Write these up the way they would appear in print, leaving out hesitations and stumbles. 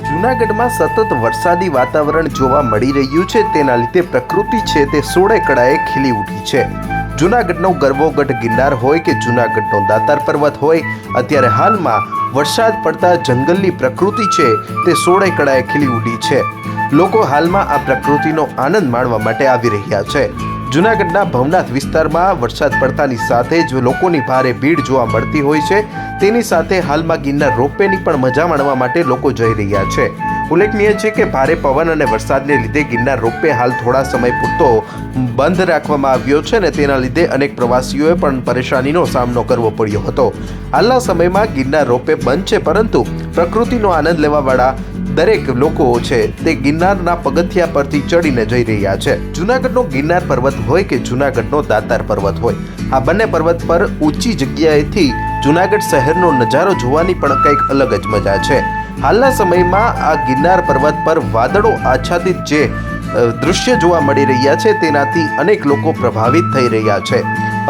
જૂનાગઢમાં સતત વરસાદી વાતાવરણ જોવા મળી રહ્યું છે, તેના લીધે પ્રકૃતિ છે તે સોળે કળાએ ખીલી ઉઠી છે। જૂનાગઢનો ગરવોગઢ ગિરનાર હોય કે જૂનાગઢનો દાતાર પર્વત હોય, અત્યારે હાલમાં વરસાદ પડતા જંગલની પ્રકૃતિ છે તે સોળે કળાએ ખીલી ઉઠી છે। લોકો હાલમાં આ પ્રકૃતિનો આનંદ માણવા માટે આવી રહ્યા છે। જૂનાગઢના ભવનાથ વિસ્તારમાં વરસાદ પડતાની સાથે જ લોકોની ભારે ભીડ જોવા મળતી હોય છે। તેની સાથે હાલમાં ગિરનાર રોપવેની પણ મજા માણવા માટે લોકો જઈ રહ્યા છે। ઉલ્લેખનીય છે કે ભારે પવન અને વરસાદને લીધે ગિરનાર રોપવે હાલ થોડા સમય પૂરતો બંધ રાખવામાં આવ્યો છે અને તેના લીધે અનેક પ્રવાસીઓએ પણ પરેશાનીનો સામનો કરવો પડ્યો હતો। હાલના સમયમાં ગિરનાર રોપવે બંધ છે, પરંતુ પ્રકૃતિનો આનંદ લેવાવાળા દરેક લોકો છે તે ગિરનારના પગથિયા પરથી ચડીને જઈ રહ્યા છે। જૂનાગઢનો ગિરનાર પર્વત હોય કે જૂનાગઢનો દાતાર પર્વત હોય, આ બંને પર્વત પર ઊંચી જગ્યાએથી જૂનાગઢ શહેરનો નજારો જોવાની પણ કંઈક અલગ જ મજા છે। હાલના સમયમાં આ ગિરનાર પર્વત પર વાદળો આચ્છાદિત જે દૃશ્ય જોવા મળી રહ્યા છે, તેનાથી અનેક લોકો પ્રભાવિત થઈ રહ્યા છે।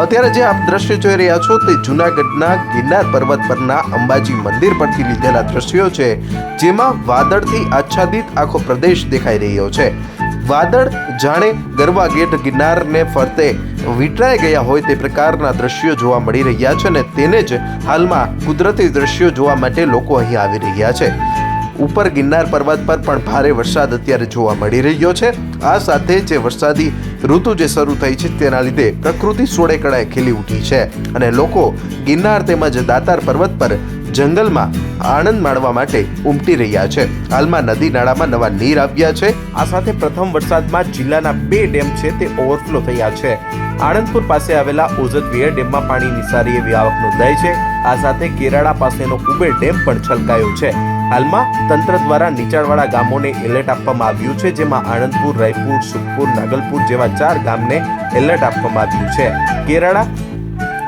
અત્યારે જે આપ દ્રશ્ય જોઈ રહ્યા છો તે જૂનાગઢના ગિરનાર પર્વત પરના અંબાજી મંદિર પરથી લીધેલા દ્રશ્યો છે, જેમાં વાદળથી આચ્છાદિત આખો પ્રદેશ દેખાઈ રહ્યો છે। વાદળ જાણે ગરવા ગેટ ગિરનારને ફરતે વીંટળાઈ ગયા હોય તે પ્રકારના દ્રશ્યો જોવા મળી રહ્યા છે અને તેને જ હાલમાં કુદરતી દ્રશ્યો જોવા માટે લોકો અહીં આવી રહ્યા છે। ઉપર ગિરનાર પર્વત પર પણ ભારે વરસાદ અત્યારે જોવા મળી રહ્યો છે। આ સાથે જે વરસાદી ઋતુ જે શરૂ થઈ છે તેના લીધે પ્રકૃતિ સોળે કળાએ ખીલી ઉઠી છે અને લોકો ગિરનાર તેમજ દાતાર પર્વત પર જંગલમાં આનંદ માણવા માટે ઉમટી રહ્યા છે। હાલમાં નદી નાળામાં નવા નીર આવ્યા છે। આ સાથે પ્રથમ વરસાદમાં જિલ્લાના 2 ડેમ છે તે ઓવરફ્લો થયા છે। આણંદપુર પાસે આવેલા ઓઝતવીર ડેમમાં પાણીની સારી એવી આવક નોંધાઈ છે। આ સાથે કેરાળા પાસેનો કુબેર ડેમ પણ છલકાયો છે। હાલમાં તંત્ર દ્વારા નીચાણવાળા ગામોને એલર્ટ આપવામાં આવ્યું છે, જેમાં આણંદપુર, રાયપુર, સુખપુર, નાગલપુર જેવા 4 ગામને એલર્ટ આપવામાં આવ્યું છે। કેરાળા,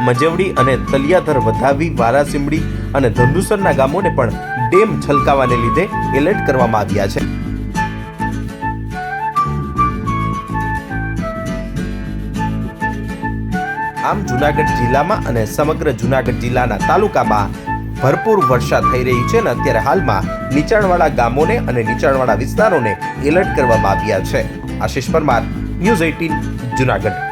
મજવડી અને તલિયાધર, વધાવી, વારાસીમડી અને ધંધુસરના ગામોને પણ ડેમ છલકાવાને લીધે એલર્ટ કરવામાં આવ્યા છે। આમ જૂનાગઢ જિલ્લામાં અને સમગ્ર જૂનાગઢ જિલ્લાના તાલુકામાં ભરપૂર વર્ષા થઈ રહી છે અને અત્યારે હાલમાં નીચાણવાળા ગામોને અને નીચાણવાળા વિસ્તારોને એલર્ટ કરવામાં આવ્યા છે। આશિષ પરમાર, ન્યૂઝ 18 જૂનાગઢ।